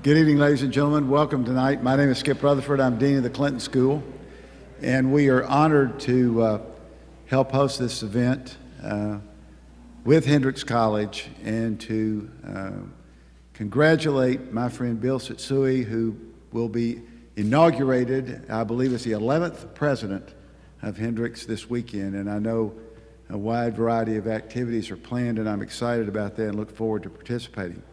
Good evening, ladies and gentlemen. Welcome tonight. My name is Skip Rutherford. I'm Dean of the Clinton School, and we are honored to help host this event with Hendrix College and to congratulate my friend Bill Tsutsui, who will be inaugurated, I believe, as the 11th president of Hendrix this weekend. And I know a wide variety of activities are planned, and I'm excited about that and look forward to participating.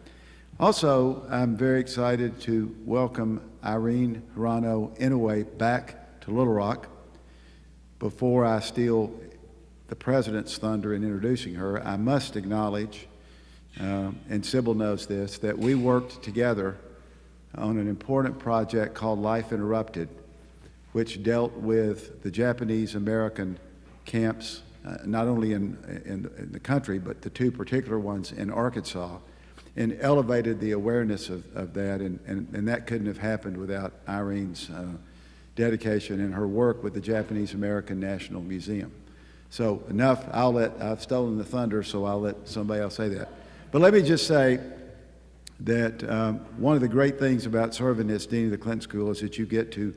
Also, I'm very excited to welcome Irene Hirano Inouye back to Little Rock. Before I steal the President's thunder in introducing her, I must acknowledge, and Sybil knows this, that we worked together on an important project called Life Interrupted, which dealt with the Japanese American camps, not only in the country, but the two particular ones in Arkansas, and elevated the awareness of that, and that couldn't have happened without Irene's dedication and her work with the Japanese American National Museum. So enough, I've stolen the thunder, so I'll let somebody else say that. But let me just say that one of the great things about serving as Dean of the Clinton School is that you get to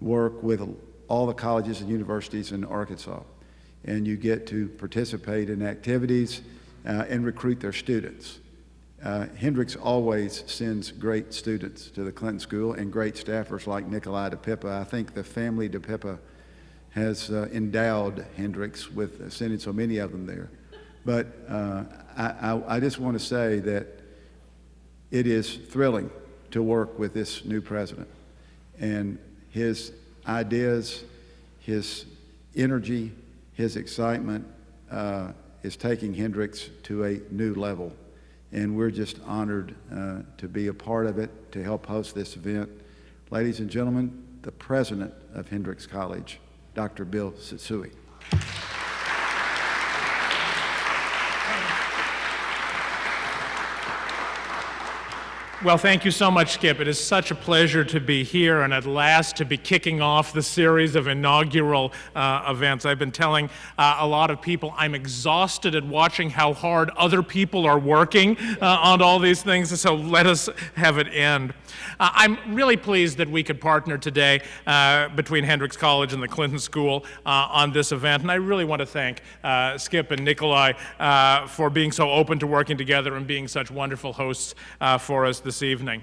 work with all the colleges and universities in Arkansas, and you get to participate in activities and recruit their students. Hendrix always sends great students to the Clinton School and great staffers like Nikolai DePippa. I think the family DePippa has endowed Hendrix with sending so many of them there. But I just want to say that it is thrilling to work with this new president. And his ideas, his energy, his excitement is taking Hendrix to a new level. And we're just honored to be a part of it, to help host this event. Ladies and gentlemen, the president of Hendrix College, Dr. Bill Tsutsui. Well, thank you so much, Skip. It is such a pleasure to be here and at last to be kicking off the series of inaugural events. I've been telling a lot of people I'm exhausted at watching how hard other people are working on all these things, so let us have it end. I'm really pleased that we could partner today between Hendrix College and the Clinton School on this event, and I really want to thank Skip and Nikolai for being so open to working together and being such wonderful hosts for us this evening.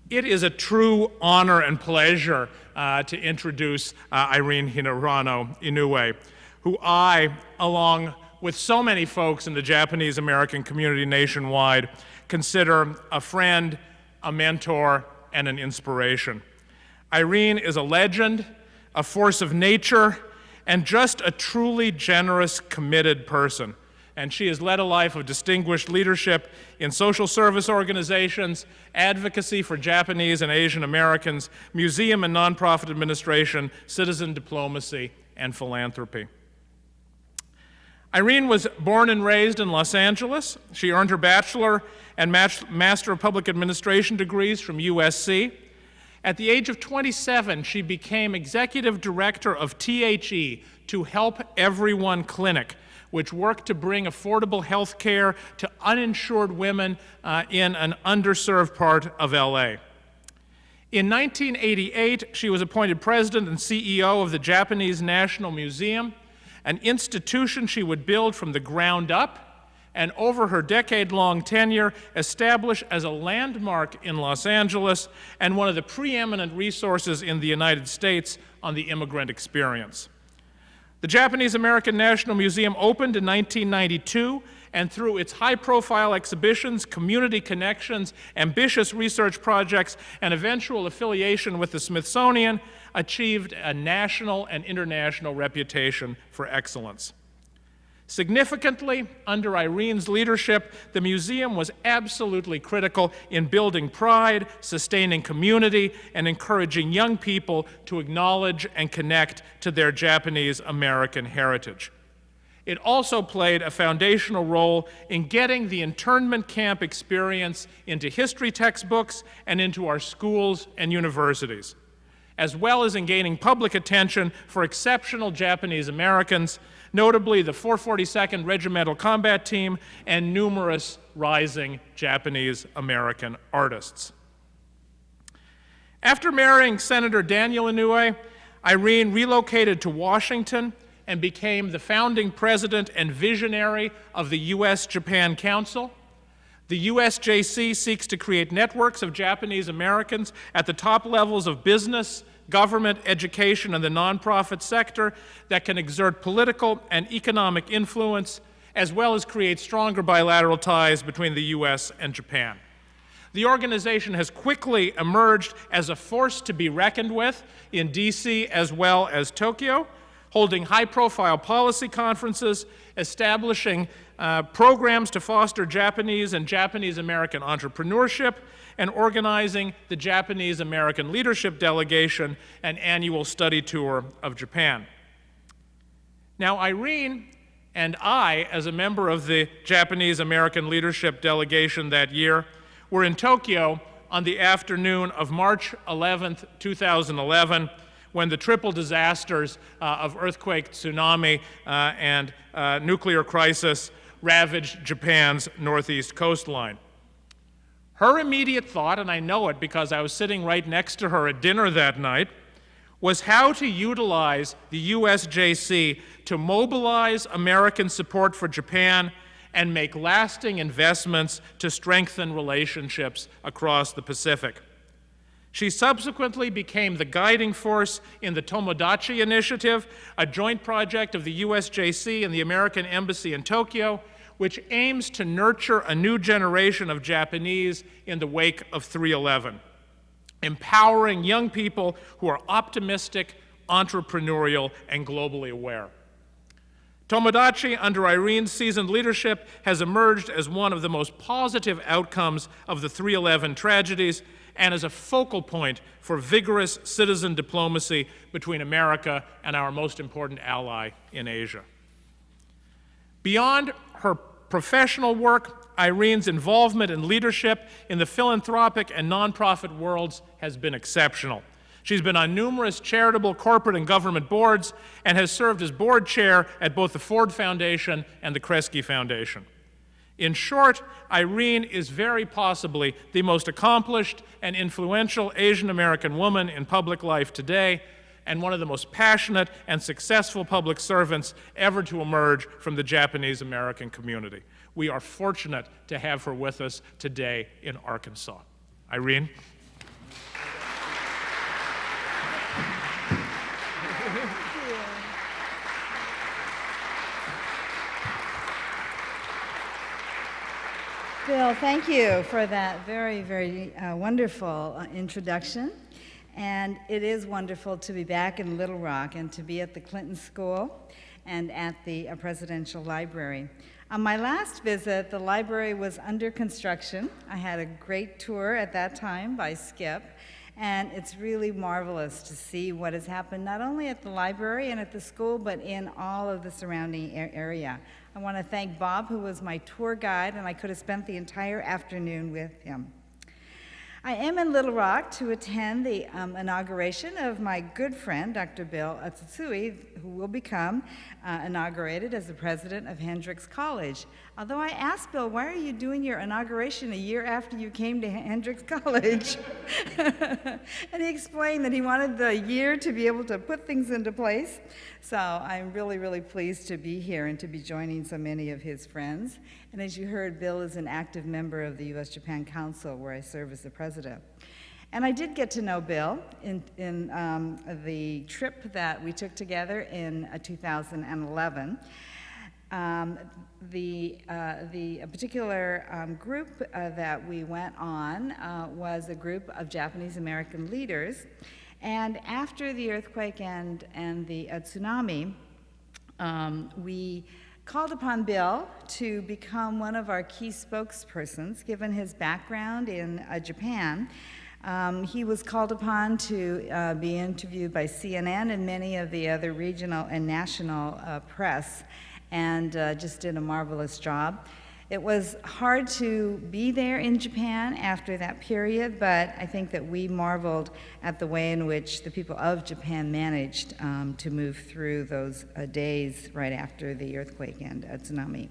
It is a true honor and pleasure to introduce Irene Hirano Inouye, who I, along with so many folks in the Japanese American community nationwide, consider a friend, a mentor, and an inspiration. Irene is a legend, a force of nature, and just a truly generous, committed person. And she has led a life of distinguished leadership in social service organizations, advocacy for Japanese and Asian Americans, museum and nonprofit administration, citizen diplomacy, and philanthropy. Irene was born and raised in Los Angeles. She earned her bachelor and Master of Public Administration degrees from USC. At the age of 27, she became executive director of THE, To Help Everyone Clinic, which worked to bring affordable health care to uninsured women in an underserved part of LA. In 1988, she was appointed president and CEO of the Japanese National Museum, an institution she would build from the ground up, and over her decade-long tenure, establish as a landmark in Los Angeles and one of the preeminent resources in the United States on the immigrant experience. The Japanese American National Museum opened in 1992, and through its high-profile exhibitions, community connections, ambitious research projects, and eventual affiliation with the Smithsonian, achieved a national and international reputation for excellence. Significantly, under Irene's leadership, the museum was absolutely critical in building pride, sustaining community, and encouraging young people to acknowledge and connect to their Japanese American heritage. It also played a foundational role in getting the internment camp experience into history textbooks and into our schools and universities, as well as in gaining public attention for exceptional Japanese Americans, notably the 442nd Regimental Combat Team and numerous rising Japanese American artists. After marrying Senator Daniel Inouye, Irene relocated to Washington and became the founding president and visionary of the U.S. Japan Council. The USJC seeks to create networks of Japanese Americans at the top levels of business, government, education, and the nonprofit sector that can exert political and economic influence, as well as create stronger bilateral ties between the U.S. and Japan. The organization has quickly emerged as a force to be reckoned with in D.C. as well as Tokyo, holding high-profile policy conferences, establishing programs to foster Japanese and Japanese-American entrepreneurship, and organizing the Japanese-American Leadership Delegation, an annual study tour of Japan. Now, Irene and I, as a member of the Japanese-American Leadership Delegation that year, were in Tokyo on the afternoon of March 11th, 2011, when the triple disasters of earthquake, tsunami, and nuclear crisis ravaged Japan's northeast coastline. Her immediate thought, and I know it because I was sitting right next to her at dinner that night, was how to utilize the USJC to mobilize American support for Japan and make lasting investments to strengthen relationships across the Pacific. She subsequently became the guiding force in the Tomodachi Initiative, a joint project of the USJC and the American Embassy in Tokyo, which aims to nurture a new generation of Japanese in the wake of 3/11, empowering young people who are optimistic, entrepreneurial, and globally aware. Tomodachi, under Irene's seasoned leadership, has emerged as one of the most positive outcomes of the 3/11 tragedies and as a focal point for vigorous citizen diplomacy between America and our most important ally in Asia. Beyond her professional work, Irene's involvement and leadership in the philanthropic and nonprofit worlds has been exceptional. She's been on numerous charitable, corporate, and government boards and has served as board chair at both the Ford Foundation and the Kresge Foundation. In short, Irene is very possibly the most accomplished and influential Asian American woman in public life today, and one of the most passionate and successful public servants ever to emerge from the Japanese American community. We are fortunate to have her with us today in Arkansas. Irene? Bill, thank you for that very, very wonderful introduction. And it is wonderful to be back in Little Rock and to be at the Clinton School and at the Presidential Library. On my last visit, the library was under construction. I had a great tour at that time by Skip, and it's really marvelous to see what has happened not only at the library and at the school, but in all of the surrounding area. I want to thank Bob, who was my tour guide, and I could have spent the entire afternoon with him. I am in Little Rock to attend the inauguration of my good friend, Dr. Bill Tsutsui, who will become inaugurated as the president of Hendrix College. Although I asked Bill, why are you doing your inauguration a year after you came to Hendrix College? And he explained that he wanted the year to be able to put things into place. So I'm really, really pleased to be here and to be joining so many of his friends. And as you heard, Bill is an active member of the U.S. Japan Council, where I serve as the president. And I did get to know Bill in the trip that we took together in 2011. The particular group that we went on was a group of Japanese American leaders. And after the earthquake and the tsunami, we called upon Bill to become one of our key spokespersons, given his background in Japan. He was called upon to be interviewed by CNN and many of the other regional and national press, and just did a marvelous job. It was hard to be there in Japan after that period, but I think that we marveled at the way in which the people of Japan managed to move through those days right after the earthquake and tsunami.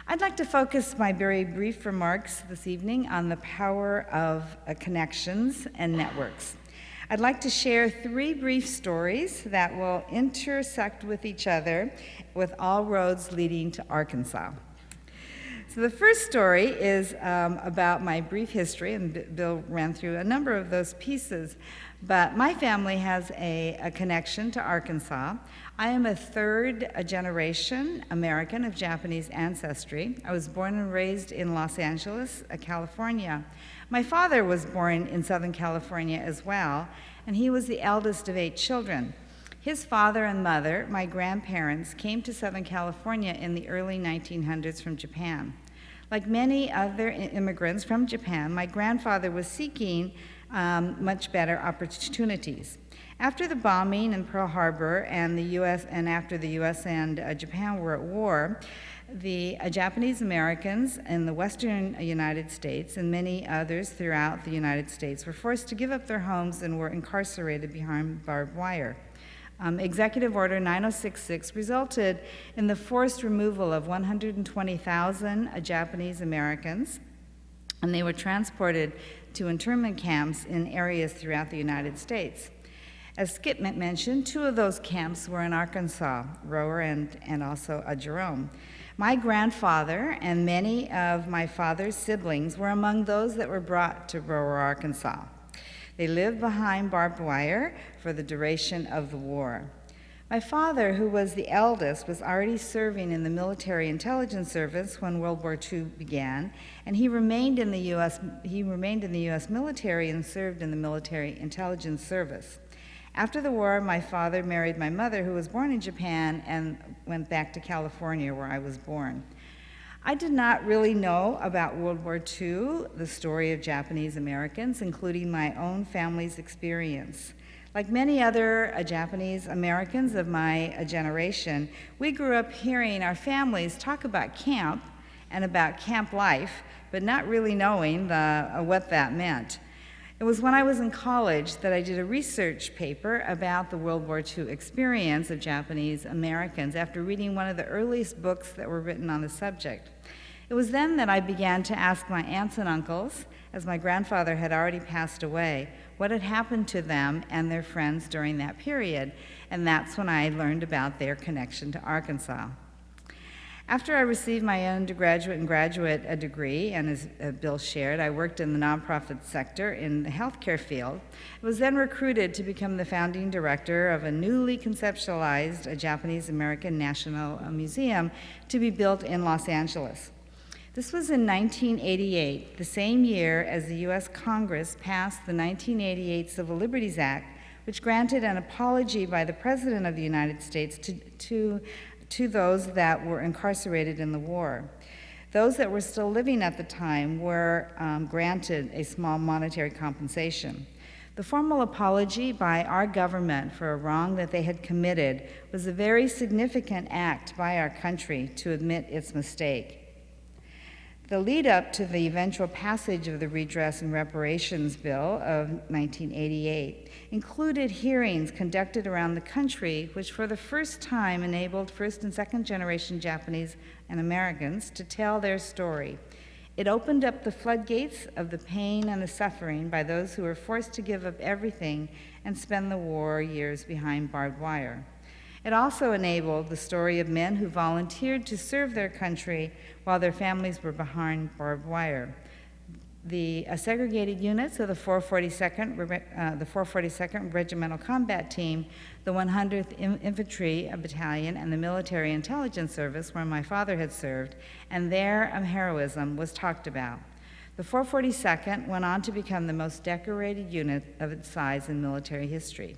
I'd like to focus my very brief remarks this evening on the power of connections and networks. I'd like to share 3 brief stories that will intersect with each other with all roads leading to Arkansas. So the first story is about my brief history, and Bill ran through a number of those pieces, but my family has a connection to Arkansas. I am a third-generation American of Japanese ancestry. I was born and raised in Los Angeles, California. My father was born in Southern California as well, and he was the eldest of 8 children. His father and mother, my grandparents, came to Southern California in the early 1900s from Japan. Like many other immigrants from Japan, my grandfather was seeking much better opportunities. After the bombing in Pearl Harbor and after the U.S. and Japan were at war, the Japanese Americans in the western United States and many others throughout the United States were forced to give up their homes and were incarcerated behind barbed wire. Executive Order 9066 resulted in the forced removal of 120,000 Japanese Americans, and they were transported to internment camps in areas throughout the United States. As Skip mentioned, 2 of those camps were in Arkansas, Rower and also Jerome. My grandfather and many of my father's siblings were among those that were brought to Rower, Arkansas. They lived behind barbed wire for the duration of the war. My father, who was the eldest, was already serving in the Military Intelligence Service when World War II began, and he remained in the U.S. military and served in the Military Intelligence Service. After the war, my father married my mother, who was born in Japan, and went back to California, where I was born. I did not really know about World War II, the story of Japanese Americans, including my own family's experience. Like many other Japanese Americans of my generation, we grew up hearing our families talk about camp and about camp life, but not really knowing what that meant. It was when I was in college that I did a research paper about the World War II experience of Japanese Americans after reading one of the earliest books that were written on the subject. It was then that I began to ask my aunts and uncles, as my grandfather had already passed away, what had happened to them and their friends during that period, and that's when I learned about their connection to Arkansas. After I received my undergraduate and graduate degree, and as Bill shared, I worked in the nonprofit sector in the healthcare field. I was then recruited to become the founding director of a newly conceptualized Japanese American National Museum to be built in Los Angeles. This was in 1988, the same year as the U.S. Congress passed the 1988 Civil Liberties Act, which granted an apology by the President of the United States to those that were incarcerated in the war. Those that were still living at the time were granted a small monetary compensation. The formal apology by our government for a wrong that they had committed was a very significant act by our country to admit its mistake. The lead up to the eventual passage of the Redress and Reparations Bill of 1988 included hearings conducted around the country, which for the first time enabled first and second generation Japanese and Americans to tell their story. It opened up the floodgates of the pain and the suffering by those who were forced to give up everything and spend the war years behind barbed wire. It also enabled the story of men who volunteered to serve their country while their families were behind barbed wire. The segregated units of the 442nd Regimental Combat Team, the 100th Infantry Battalion, and the Military Intelligence Service, where my father had served, and their heroism was talked about. The 442nd went on to become the most decorated unit of its size in military history.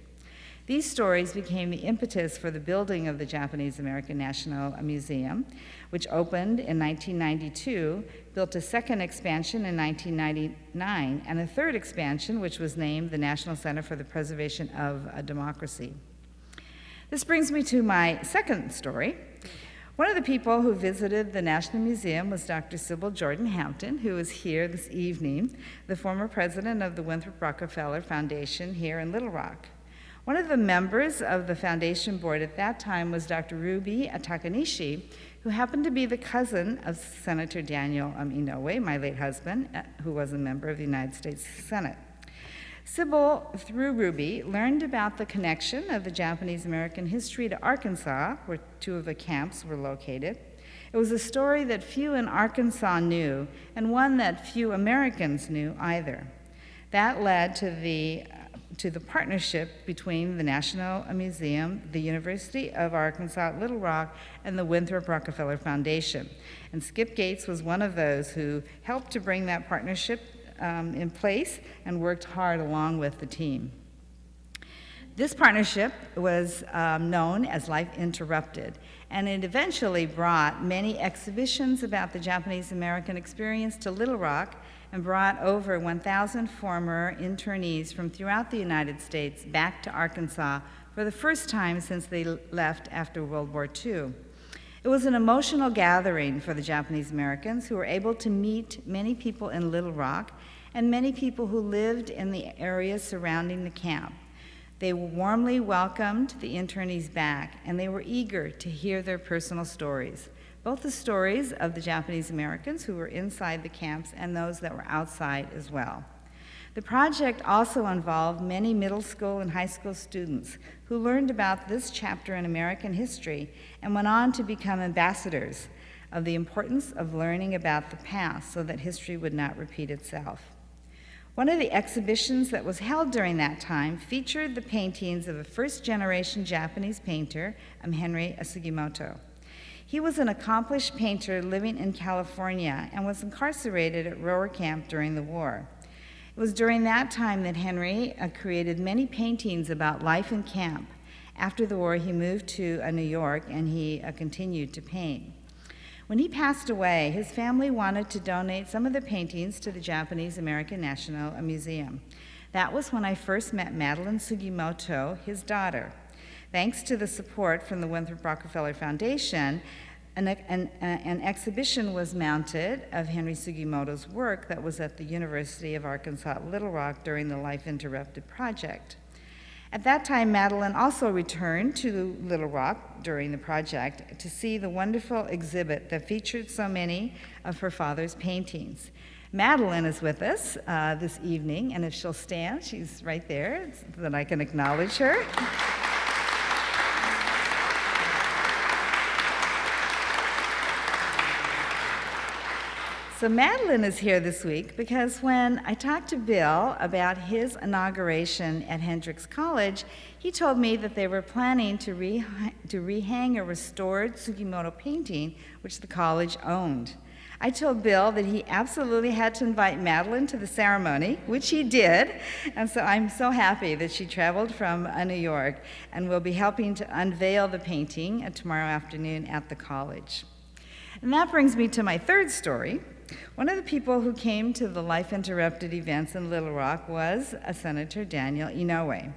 These stories became the impetus for the building of the Japanese American National Museum, which opened in 1992, built a second expansion in 1999, and a third expansion, which was named the National Center for the Preservation of Democracy. This brings me to my second story. One of the people who visited the National Museum was Dr. Sybil Jordan Hampton, who is here this evening, the former president of the Winthrop Rockefeller Foundation here in Little Rock. One of the members of the foundation board at that time was Dr. Ruby Takanishi, who happened to be the cousin of Senator Daniel Inouye, my late husband, who was a member of the United States Senate. Sybil, through Ruby, learned about the connection of the Japanese-American history to Arkansas, where two of the camps were located. It was a story that few in Arkansas knew, and one that few Americans knew either. That led to the partnership between the National Museum, the University of Arkansas at Little Rock, and the Winthrop Rockefeller Foundation. And Skip Gates was one of those who helped to bring that partnership in place and worked hard along with the team. This partnership was known as Life Interrupted, and it eventually brought many exhibitions about the Japanese-American experience to Little Rock and brought over 1,000 former internees from throughout the United States back to Arkansas for the first time since they left after World War II. It was an emotional gathering for the Japanese Americans who were able to meet many people in Little Rock and many people who lived in the areas surrounding the camp. They warmly welcomed the internees back, and they were eager to hear their personal stories, both the stories of the Japanese Americans who were inside the camps and those that were outside as well. The project also involved many middle school and high school students who learned about this chapter in American history and went on to become ambassadors of the importance of learning about the past so that history would not repeat itself. One of the exhibitions that was held during that time featured the paintings of a first-generation Japanese painter, Henry Sugimoto. He was an accomplished painter living in California and was incarcerated at Rower Camp during the war. It was during that time that Henry created many paintings about life in camp. After the war, he moved to New York, and he continued to paint. When he passed away, his family wanted to donate some of the paintings to the Japanese American National Museum. That was when I first met Madeline Sugimoto, his daughter. Thanks to the support from the Winthrop Rockefeller Foundation, an exhibition was mounted of Henry Sugimoto's work that was at the University of Arkansas at Little Rock during the Life Interrupted project. At that time, Madeline also returned to Little Rock during the project to see the wonderful exhibit that featured so many of her father's paintings. Madeline is with us this evening, and if she'll stand, she's right there so that I can acknowledge her. So Madeline is here this week because when I talked to Bill about his inauguration at Hendrix College, he told me that they were planning to rehang a restored Sugimoto painting, which the college owned. I told Bill that he absolutely had to invite Madeline to the ceremony, which he did, and so I'm so happy that she traveled from New York and will be helping to unveil the painting tomorrow afternoon at the college. And that brings me to my third story. One of the people who came to the Life Interrupted events in Little Rock was Senator Daniel Inouye.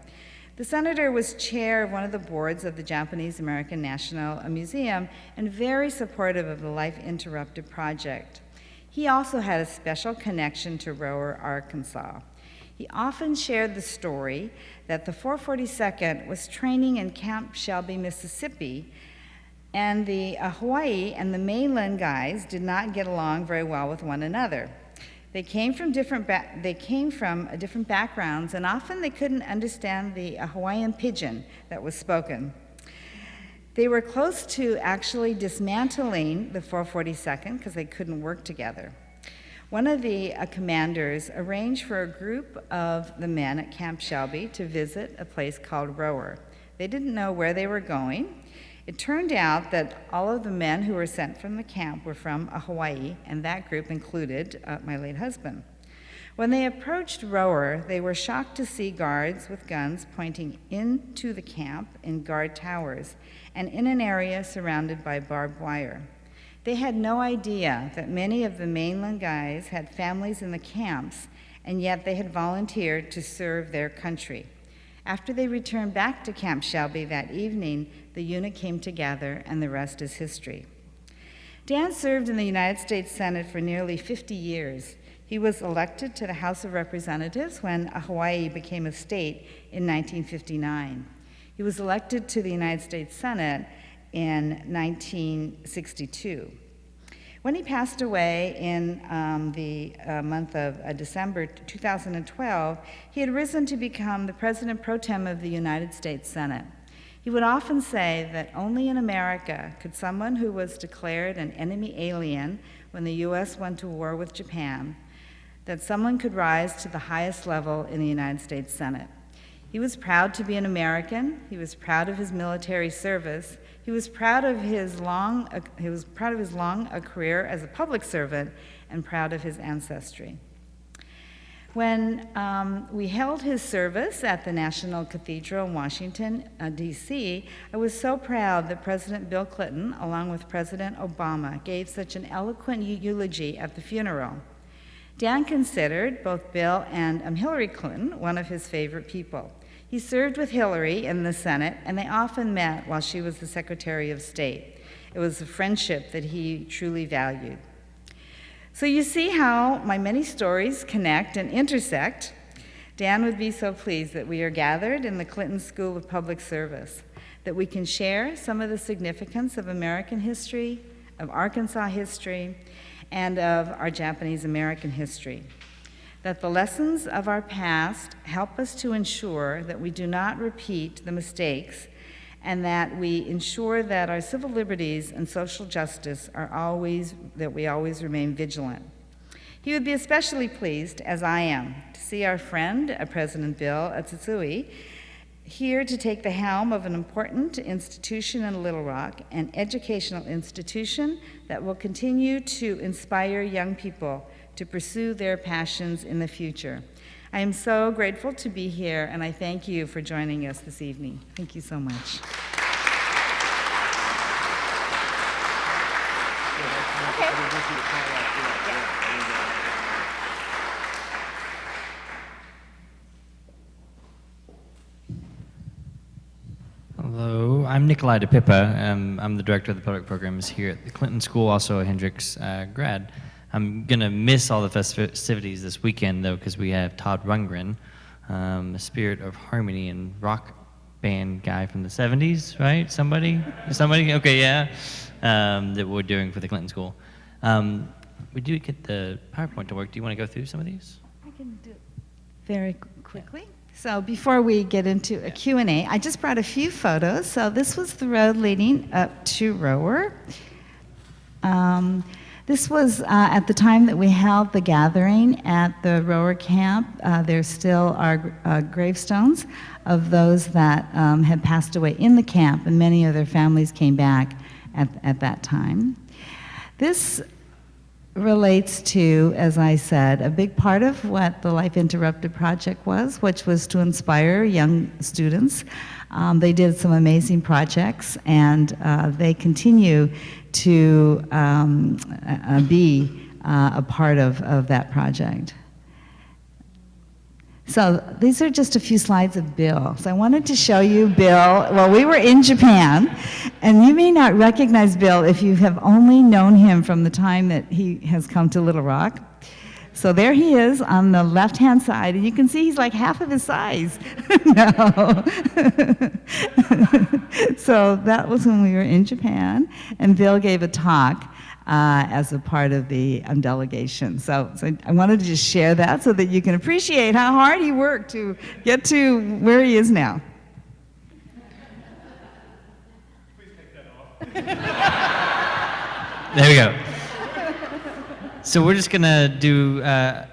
The senator was chair of one of the boards of the Japanese American National Museum and very supportive of the Life Interrupted project. He also had a special connection to Rower, Arkansas. He often shared the story that the 442nd was training in Camp Shelby, Mississippi, and the Hawaii and the mainland guys did not get along very well with one another. They came from different backgrounds, and often they couldn't understand the Hawaiian pidgin that was spoken. They were close to actually dismantling the 442nd because they couldn't work together. One of the commanders arranged for a group of the men at Camp Shelby to visit a place called Rower. They didn't know where they were going. It turned out that all of the men who were sent from the camp were from Hawaii, and that group included my late husband. When they approached Rower, they were shocked to see guards with guns pointing into the camp in guard towers and in an area surrounded by barbed wire. They had no idea that many of the mainland guys had families in the camps, and yet they had volunteered to serve their country. After they returned back to Camp Shelby that evening, the unit came together, and the rest is history. Dan served in the United States Senate for nearly 50 years. He was elected to the House of Representatives when Hawaii became a state in 1959. He was elected to the United States Senate in 1962. When he passed away in the month of December 2012, he had risen to become the President pro tem of the United States Senate. He would often say that only in America could someone who was declared an enemy alien when the U.S. went to war with Japan, that someone could rise to the highest level in the United States Senate. He was proud to be an American. He was proud of his military service. He was proud of his long career as a public servant, and proud of his ancestry. When we held his service at the National Cathedral in Washington, D.C., I was so proud that President Bill Clinton, along with President Obama, gave such an eloquent eulogy at the funeral. Dan considered both Bill and Hillary Clinton one of his favorite people. He served with Hillary in the Senate, and they often met while she was the Secretary of State. It was a friendship that he truly valued. So you see how my many stories connect and intersect. Dan would be so pleased that we are gathered in the Clinton School of Public Service, that we can share some of the significance of American history, of Arkansas history, and of our Japanese American history. That the lessons of our past help us to ensure that we do not repeat the mistakes, and that we ensure that our civil liberties and social justice that we always remain vigilant. He would be especially pleased, as I am, to see our friend, President Bill Tsutsui, here to take the helm of an important institution in Little Rock, an educational institution that will continue to inspire young people to pursue their passions in the future. I am so grateful to be here, and I thank you for joining us this evening. Thank you so much. Hello, I'm Nikolai DePippa. I'm the director of the public programs here at the Clinton School, also a Hendrix grad. I'm going to miss all the festivities this weekend, though, because we have Todd Rundgren, a Spirit of Harmony and rock band guy from the 70s, right? Somebody? Okay, yeah. That we're doing for the Clinton School. We do get the PowerPoint to work. Do you want to go through some of these? I can do it very quickly. So before we get into a Q&A, I just brought a few photos. So this was the road leading up to Rower. This was at the time that we held the gathering at the Rower camp. There still are gravestones of those that had passed away in the camp, and many of their families came back at that time. This relates to, as I said, a big part of what the Life Interrupted project was, which was to inspire young students. They did some amazing projects, and they continue to be a part of that project. So these are just a few slides of Bill. So I wanted to show you Bill. Well, we were in Japan, and you may not recognize Bill if you have only known him from the time that he has come to Little Rock. So there he is on the left-hand side, and you can see he's like half of his size. No. So that was when we were in Japan, and Bill gave a talk as a part of the delegation. So I wanted to just share that so that you can appreciate how hard he worked to get to where he is now. Please take that off. There we go. So we're just gonna do a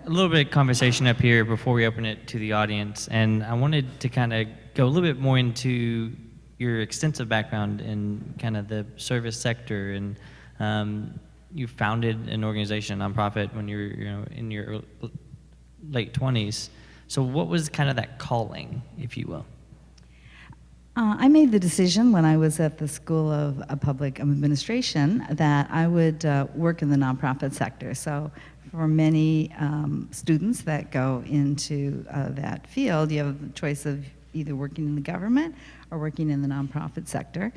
little bit of conversation up here before we open it to the audience, and I wanted to kind of go a little bit more into your extensive background in kind of the service sector, and you founded an organization, a nonprofit, when you were in your late 20s. So what was kind of that calling, if you will? I made the decision when I was at the School of Public Administration that I would work in the nonprofit sector. So for many students that go into that field, you have the choice of either working in the government or working in the nonprofit sector.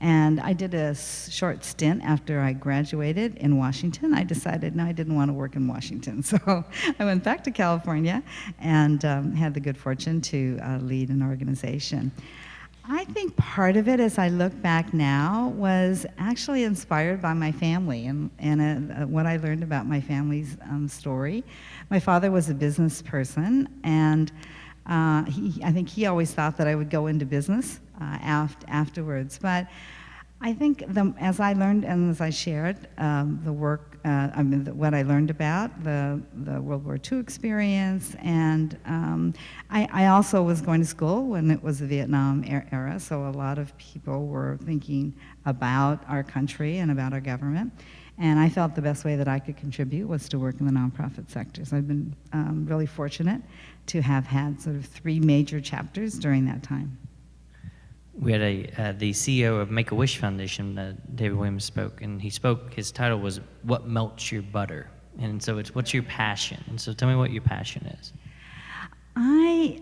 And I did a short stint after I graduated in Washington. I decided, no, I didn't want to work in Washington. So I went back to California and had the good fortune to lead an organization. I think part of it, as I look back now, was actually inspired by my family and what I learned about my family's story. My father was a business person, and I think he always thought that I would go into business afterwards. But I think as I learned and as I shared the work, what I learned about the World War II experience, and I also was going to school when it was the Vietnam era, so a lot of people were thinking about our country and about our government. And I felt the best way that I could contribute was to work in the nonprofit sector. So I've been really fortunate to have had sort of 3 major chapters during that time. We had the CEO of Make-A-Wish Foundation, David Williams, spoke, and his title was "What Melts Your Butter?" And so it's, what's your passion? And so tell me what your passion is. I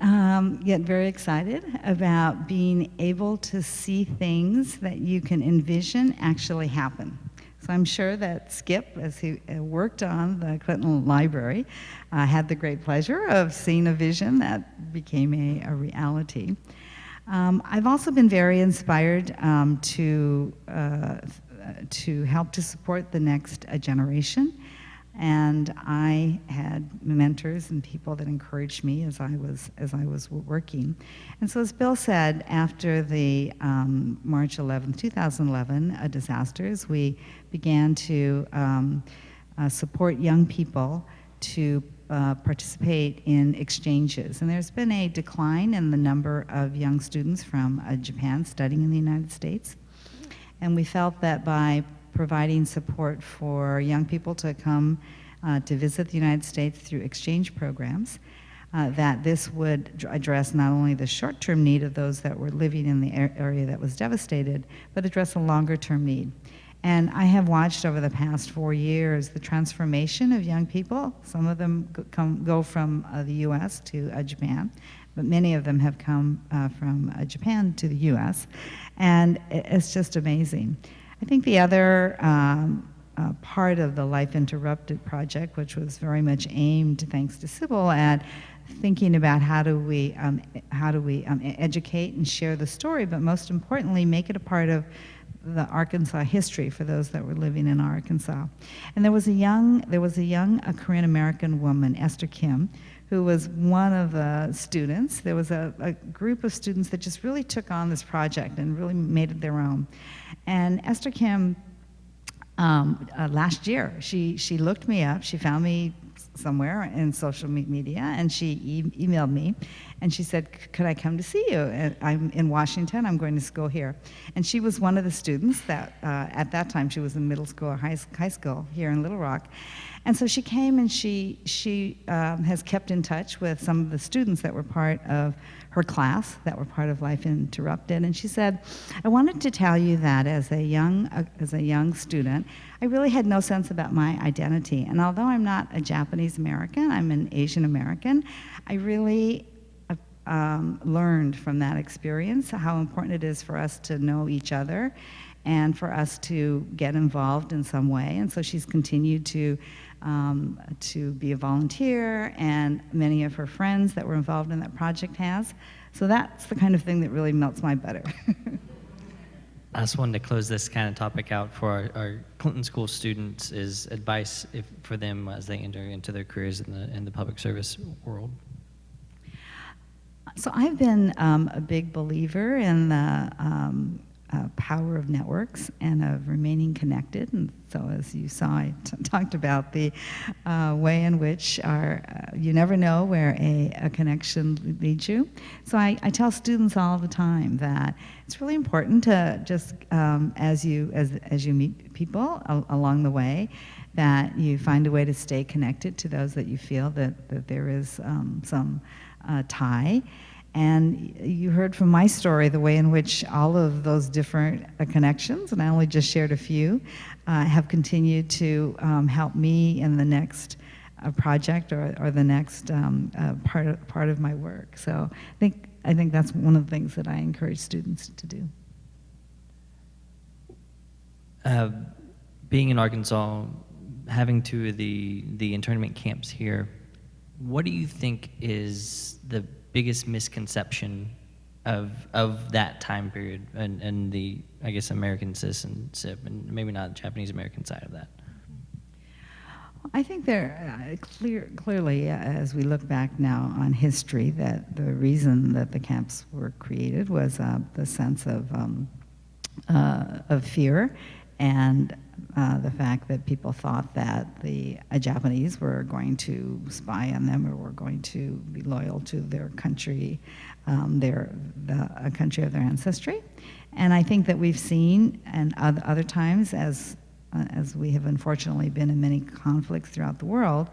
get very excited about being able to see things that you can envision actually happen. So I'm sure that Skip, as he worked on the Clinton Library, had the great pleasure of seeing a vision that became a reality. I've also been very inspired to help to support the next generation, and I had mentors and people that encouraged me as I was working. And so, as Bill said, after the March 11th, 2011 disasters, we began to support young people to participate in exchanges. And there's been a decline in the number of young students from Japan studying in the United States. And we felt that by providing support for young people to come to visit the United States through exchange programs, that this would address not only the short-term need of those that were living in the area that was devastated, but address a longer-term need. And I have watched over the past 4 years the transformation of young people. Some of them go from the U.S. to Japan, but many of them have come from Japan to the U.S. And it's just amazing. I think the other part of the Life Interrupted project, which was very much aimed, thanks to Sybil, at thinking about how do we educate and share the story, but most importantly, make it a part of the Arkansas history for those that were living in Arkansas. And there was a young Korean American woman, Esther Kim, who was one of the students. There was a group of students that just really took on this project and really made it their own. And Esther Kim, last year, she looked me up. She found me somewhere in social media, and she emailed me, and she said, could I come to see you? And I'm in Washington, I'm going to school here. And she was one of the students that, at that time, she was in middle school or high school here in Little Rock. And so she came, and she has kept in touch with some of the students that were part of her class, that were part of Life Interrupted. And she said, I wanted to tell you that as a young student, I really had no sense about my identity. And although I'm not a Japanese American, I'm an Asian American, I really learned from that experience how important it is for us to know each other and for us to get involved in some way. And so she's continued to be a volunteer, and many of her friends that were involved in that project has. So that's the kind of thing that really melts my butter. I just wanted to close this kind of topic out for our Clinton School students is advice for them as they enter into their careers in the public service world. So I've been a big believer in the power of networks and of remaining connected. And so as you saw, I talked about the way in which you never know where a connection leads you. So I tell students all the time that it's really important to just, as you meet people along the way, that you find a way to stay connected to those that you feel that there is some tie. And you heard from my story the way in which all of those different connections, and I only just shared a few, have continued to help me in the next project or the next part of my work. So I think that's one of the things that I encourage students to do. Being in Arkansas, having two of the internment camps here, what do you think is the biggest misconception of that time period and the, I guess, American citizenship, and maybe not Japanese American side of that. I think there clearly, as we look back now on history, that the reason that the camps were created was the sense of fear and the fact that people thought that the Japanese were going to spy on them or were going to be loyal to their country, a country of their ancestry. And I think that we've seen, and other times, as we have unfortunately been in many conflicts throughout the world,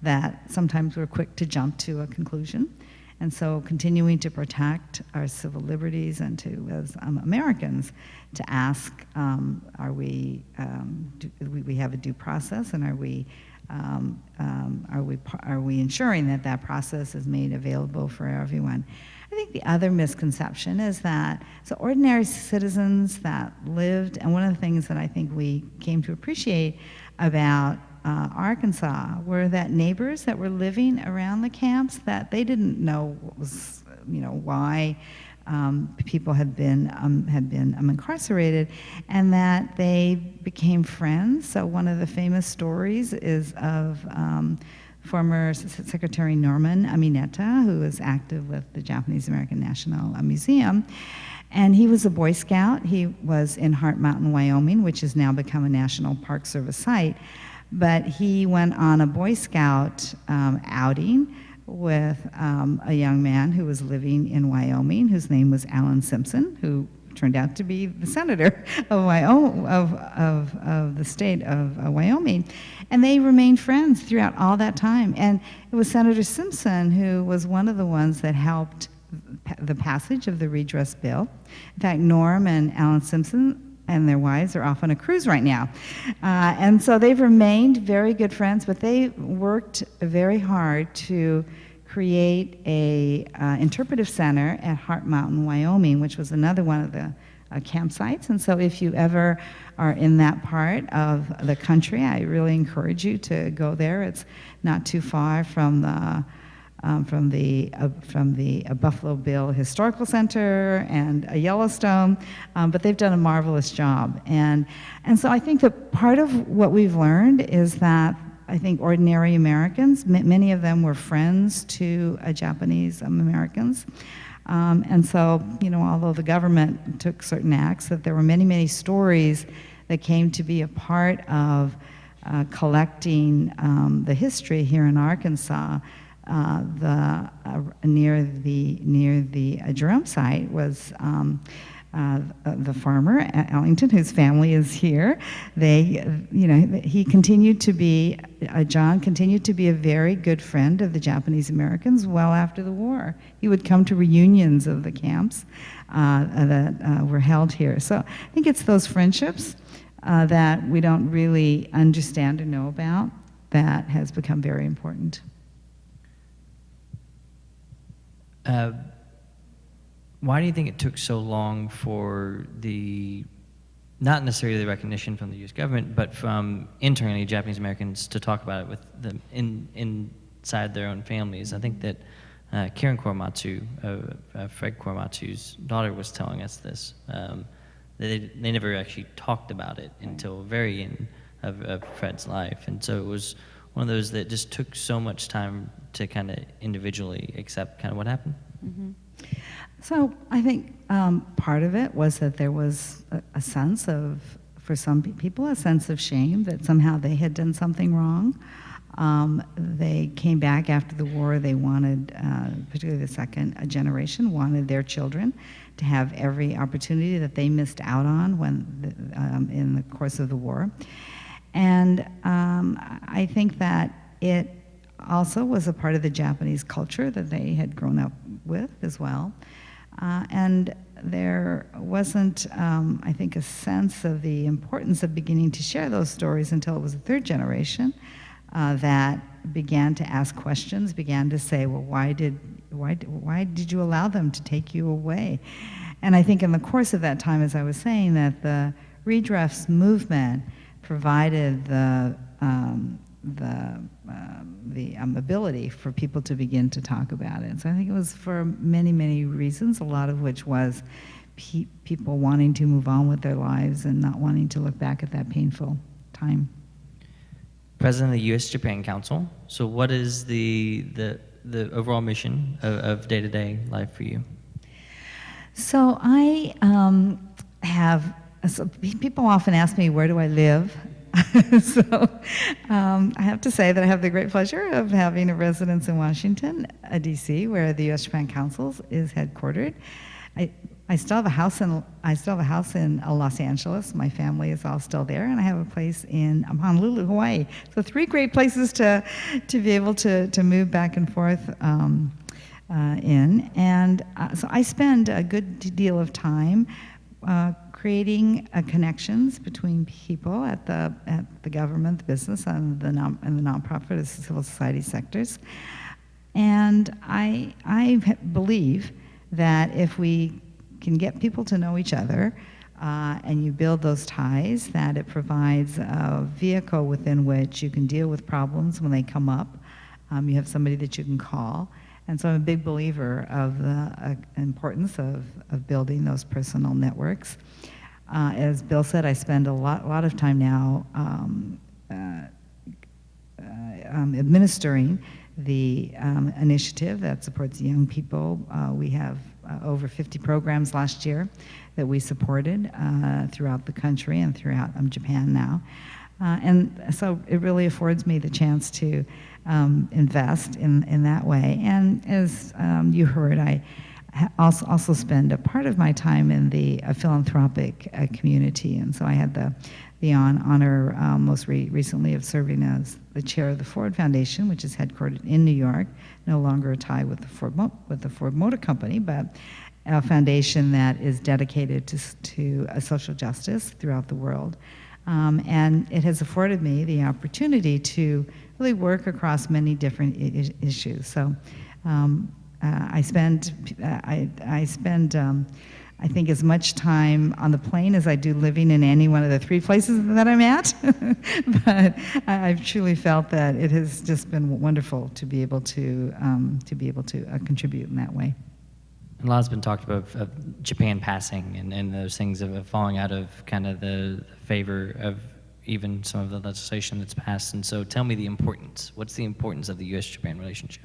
that sometimes we're quick to jump to a conclusion. And so continuing to protect our civil liberties and to, as Americans, to ask, are we have a due process, and are we ensuring that that process is made available for everyone? I think the other misconception is that, so ordinary citizens that lived, and one of the things that I think we came to appreciate about Arkansas were that neighbors that were living around the camps, that they didn't know what was, why people had been incarcerated, and that they became friends. So one of the famous stories is of former Secretary Norman Amineta, who is active with the Japanese American National Museum. And he was a Boy Scout. He was in Heart Mountain, Wyoming, which has now become a National Park Service site. But he went on a Boy Scout outing with a young man who was living in Wyoming, whose name was Alan Simpson, who turned out to be the senator of the state of Wyoming. And they remained friends throughout all that time. And it was Senator Simpson who was one of the ones that helped the passage of the redress bill. In fact, Norm and Alan Simpson and their wives are off on a cruise right now. And so they've remained very good friends, but they worked very hard to create a interpretive center at Heart Mountain, Wyoming, which was another one of the campsites. And so if you ever are in that part of the country, I really encourage you to go there. It's not too far from the Buffalo Bill Historical Center and Yellowstone, but they've done a marvelous job. And so I think that part of what we've learned is that I think ordinary Americans, many of them were friends to Japanese Americans. And so, although the government took certain acts, that there were many, many stories that came to be a part of collecting the history here in Arkansas. Near the Jerome site was the farmer Ellington, whose family is here. He continued to be John continued to be a very good friend of the Japanese Americans well after the war. He would come to reunions of the camps that were held here. So I think it's those friendships that we don't really understand or know about that has become very important. Why do you think it took so long for not necessarily the recognition from the U.S. government, but from internally Japanese Americans to talk about it with them inside their own families? I think that Karen Korematsu, Fred Korematsu's daughter, was telling us this. They never actually talked about it until very end of Fred's life. And so it was one of those that just took so much time to kind of individually accept kind of what happened. Mm-hmm. So I think part of it was that there was a sense of, for some people, a sense of shame that somehow they had done something wrong. They came back after the war. They wanted, particularly the second generation, wanted their children to have every opportunity that they missed out on in the course of the war. And I think that it also was a part of the Japanese culture that they had grown up with as well. And there wasn't, I think, a sense of the importance of beginning to share those stories until it was the third generation that began to ask questions, began to say, well, why did you allow them to take you away? And I think in the course of that time, as I was saying, that the redress movement provided the ability for people to begin to talk about it. So I think it was for many, many reasons, a lot of which was people wanting to move on with their lives and not wanting to look back at that painful time. President of the U.S. Japan Council. So what is the overall mission of day-to-day life for you? So I people often ask me, where do I live? So I have to say that I have the great pleasure of having a residence in Washington, D.C., where the U.S. Japan Council is headquartered. I still have a house in Los Angeles. My family is all still there, and I have a place in Honolulu, Hawaii. So 3 great places to be able to move back and forth in. And so I spend a good deal of time creating connections between people at the government, the business, and the nonprofit and civil society sectors. And I believe that if we can get people to know each other and you build those ties, that it provides a vehicle within which you can deal with problems when they come up. You have somebody that you can call. And so I'm a big believer of the importance of building those personal networks. As Bill said, I spend a lot of time now administering the initiative that supports young people. We have over 50 programs last year that we supported throughout the country and throughout Japan now. And so it really affords me the chance to invest in that way. And as you heard, I also spend a part of my time in the philanthropic community. And so I had the honor most recently of serving as the chair of the Ford Foundation, which is headquartered in New York, no longer a tie with the Ford Motor Company, but a foundation that is dedicated to social justice throughout the world. And it has afforded me the opportunity to really work across many different issues. So I spend I think as much time on the plane as I do living in any one of the 3 places that I'm at. But I've truly felt that it has just been wonderful to be able to contribute in that way. A lot's been talked about of Japan passing and those things of falling out of kind of the favor of even some of the legislation that's passed. And so tell me the importance. What's the importance of the U.S.-Japan relationship?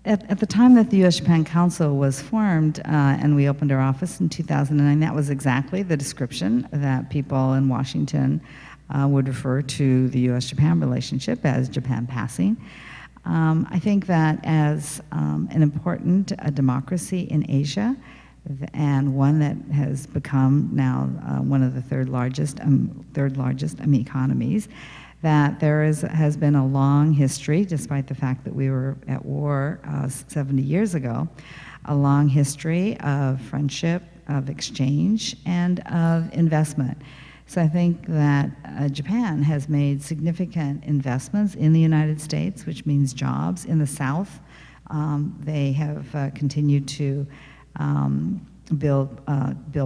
At the time that the U.S. Japan Council was formed and we opened our office in 2009, that was exactly the description that people in Washington would refer to the U.S. Japan relationship as Japan passing. I think that as an important democracy in Asia, and one that has become now one of the third largest economies, that there has been a long history, despite the fact that we were at war 70 years ago, a long history of friendship, of exchange, and of investment. So I think that Japan has made significant investments in the United States, which means jobs in the South. They have continued to build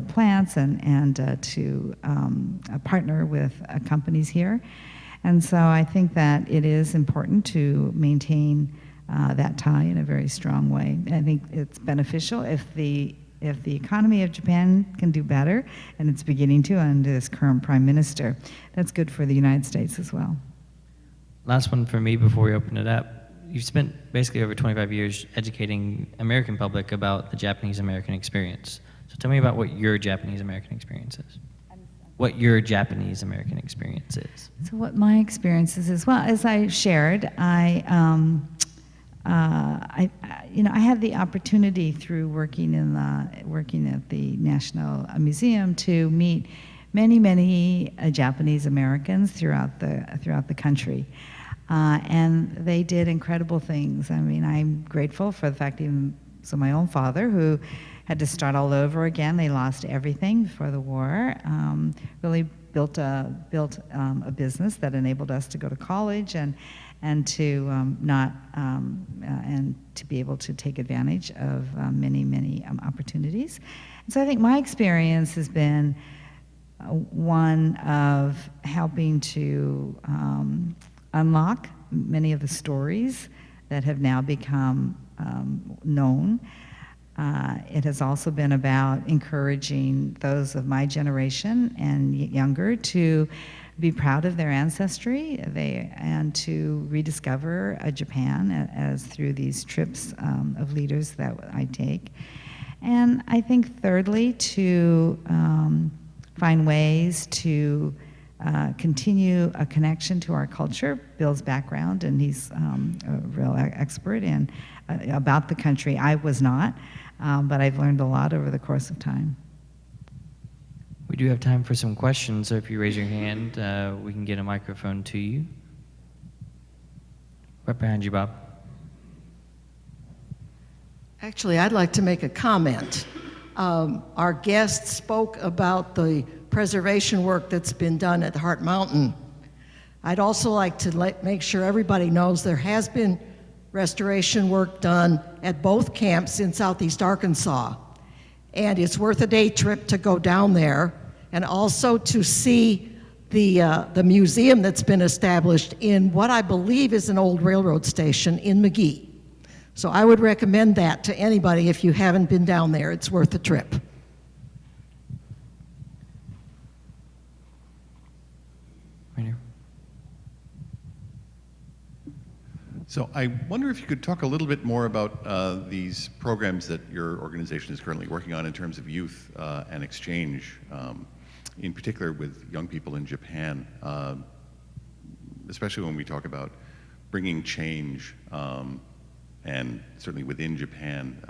plants and to partner with companies here. And so I think that it is important to maintain that tie in a very strong way. I think it's beneficial if the economy of Japan can do better, and it's beginning to under this current prime minister. That's good for the United States as well. Last one for me before we open it up. You've spent basically over 25 years educating American public about the Japanese-American experience. So tell me about what your Japanese-American experience is. What your Japanese-American experience is. So what my experience is, as well as I shared, I had the opportunity through working at the National Museum to meet many Japanese Americans throughout the country, and they did incredible things. I mean, I'm grateful for the fact my own father, who had to start all over again. They lost everything before the war. Really built a business that enabled us to go to college and to and to be able to take advantage of many opportunities. And so I think my experience has been one of helping to unlock many of the stories that have now become known. It has also been about encouraging those of my generation and younger to be proud of their ancestry and to rediscover a Japan as through these trips of leaders that I take. And I think thirdly, to find ways to continue a connection to our culture. Bill's background, and he's a real expert in about the country. I was not, but I've learned a lot over the course of time. We do have time for some questions, so if you raise your hand, we can get a microphone to you. Right behind you, Bob. Actually, I'd like to make a comment. Our guest spoke about the preservation work that's been done at Heart Mountain. I'd also like to make sure everybody knows there has been restoration work done at both camps in Southeast Arkansas. And it's worth a day trip to go down there and also to see the museum that's been established in what I believe is an old railroad station in McGee. So I would recommend that to anybody if you haven't been down there. It's worth a trip. Right here. So I wonder if you could talk a little bit more about these programs that your organization is currently working on in terms of youth and exchange, in particular with young people in Japan, especially when we talk about bringing change and certainly within Japan,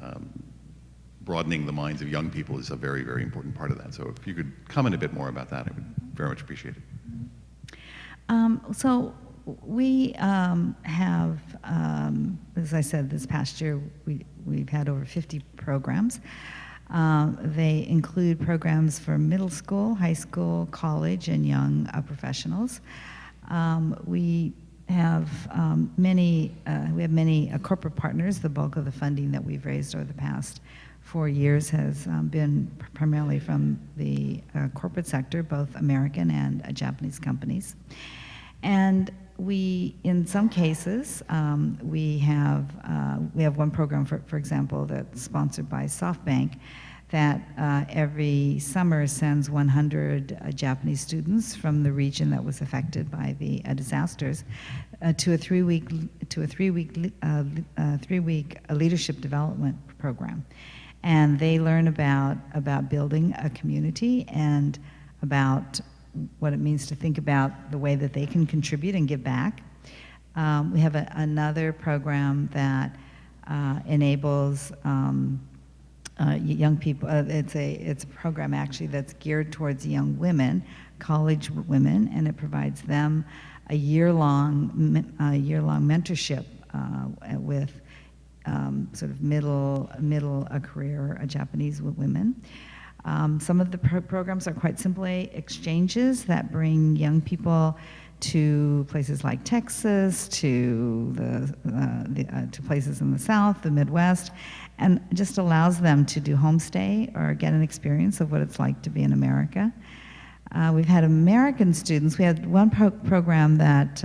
broadening the minds of young people is a very, very important part of that. So if you could comment a bit more about that, I would very much appreciate it. So we have, as I said, this past year we've had over 50 programs. They include programs for middle school, high school, college, and young professionals. We have many corporate partners. The bulk of the funding that we've raised over the past 4 years has been primarily from the corporate sector, both American and Japanese companies. And we, in some cases, we have one program, for example, that's sponsored by SoftBank, that every summer sends 100 Japanese students from the region that was affected by the disasters to a three-week leadership development program, and they learn about building a community and about what it means to think about the way that they can contribute and give back. We have another program that enables young people. It's a program actually that's geared towards young women, college women, and it provides them a year-long mentorship with sort of middle career Japanese women. Some of the programs are quite simply exchanges that bring young people to places like Texas, to places in the South, the Midwest, and just allows them to do homestay or get an experience of what it's like to be in America. We've had American students. We had one program that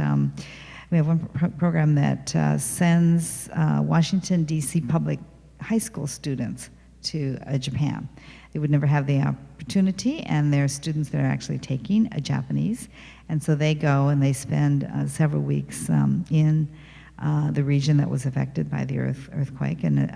sends Washington, D.C. public high school students to Japan. They would never have the opportunity, and they're students that are actually taking Japanese, and so they go and they spend several weeks in the region that was affected by the earthquake and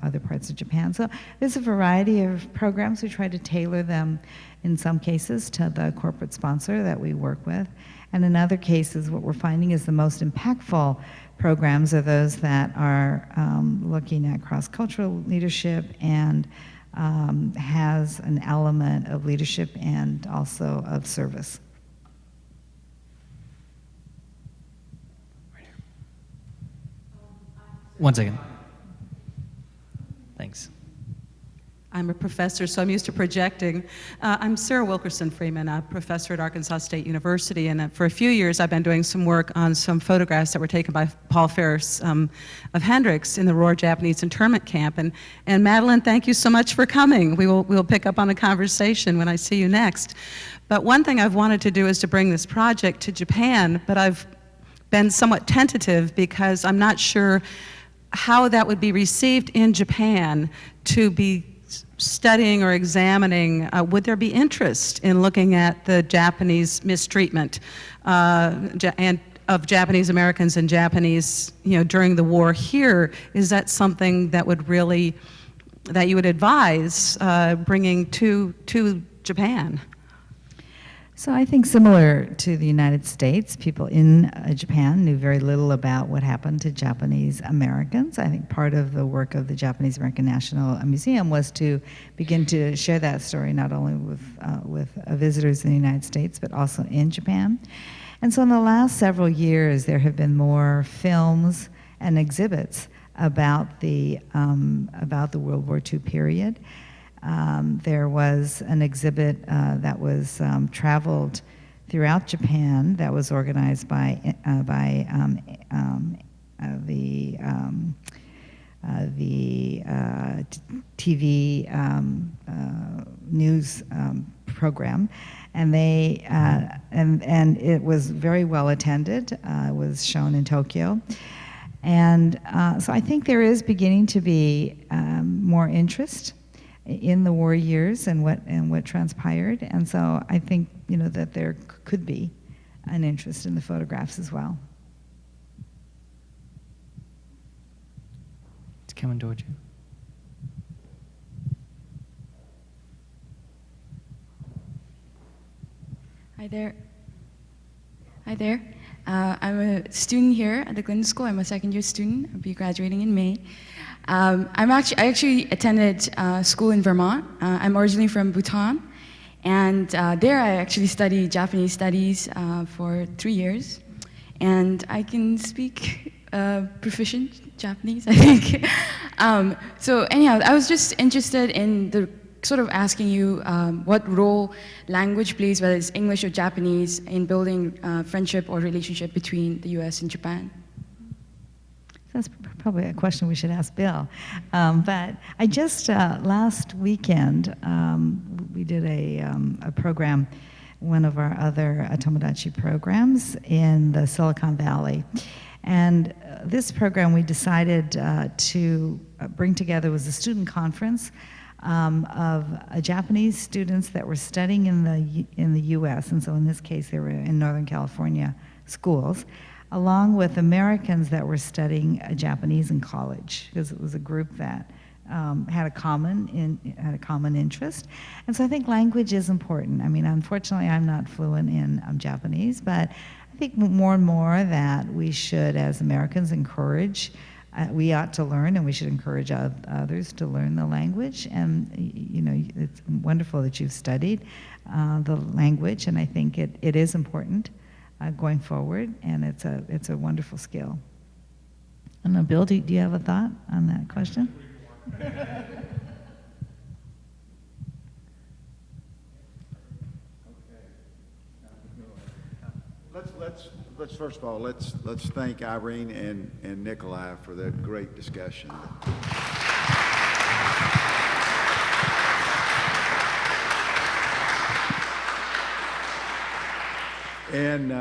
other parts of Japan. So there's a variety of programs. We try to tailor them in some cases to the corporate sponsor that we work with, and in other cases what we're finding is the most impactful programs are those that are looking at cross-cultural leadership and has an element of leadership and also of service. One second. Thanks. I'm a professor, so I'm used to projecting. I'm Sarah Wilkerson Freeman, a professor at Arkansas State University, and for a few years I've been doing some work on some photographs that were taken by Paul Ferris of Hendricks in the Roar Japanese internment camp. And Madeline, thank you so much for coming. We'll pick up on a conversation when I see you next. But one thing I've wanted to do is to bring this project to Japan, but I've been somewhat tentative because I'm not sure how that would be received in Japan to be studying or examining. Would there be interest in looking at the Japanese mistreatment and of Japanese Americans and Japanese, during the war here? Is that something that would really, that you would advise bringing to Japan? So I think similar to the United States, people in Japan knew very little about what happened to Japanese Americans. I think part of the work of the Japanese American National Museum was to begin to share that story not only with visitors in the United States, but also in Japan. And so in the last several years, there have been more films and exhibits about the World War II period. There was an exhibit that was traveled throughout Japan that was organized by the TV news program, and they and it was very well attended. It was shown in Tokyo. And so I think there is beginning to be more interest in the war years and what transpired, and so I think that there could be an interest in the photographs as well. It's coming towards you. Hi there. Hi there. I'm a student here at the Clinton School. I'm a second-year student. I'll be graduating in May. I actually attended school in Vermont. I'm originally from Bhutan, and there I actually studied Japanese studies for 3 years, and I can speak proficient Japanese, I think. So anyhow, I was just interested in the sort of asking you what role language plays, whether it's English or Japanese, in building friendship or relationship between the U.S. and Japan. That's probably a question we should ask Bill. But I just, last weekend, we did a program, one of our other Tomodachi programs in the Silicon Valley. And this program we decided to bring together was a student conference of Japanese students that were studying in the U.S., and so in this case they were in Northern California schools, along with Americans that were studying Japanese in college, because it was a group that had a common interest. And so I think language is important. I mean, unfortunately, I'm not fluent in Japanese, but I think more and more that we should, as Americans, encourage. We ought to learn, and we should encourage others to learn the language. And it's wonderful that you've studied the language, and I think it is important going forward, and it's a wonderful skill. I don't know, Bill, do you have a thought on that question? Let's first of all, let's thank Irene and Nikolai for that great discussion. And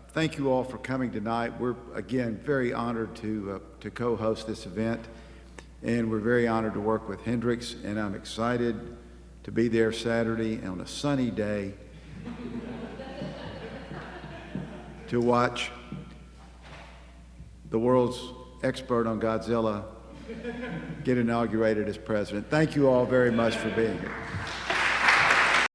thank you all for coming tonight. We're, again, very honored to co-host this event, and we're very honored to work with Hendrix, and I'm excited to be there Saturday on a sunny day to watch the world's expert on Godzilla get inaugurated as president. Thank you all very much for being here.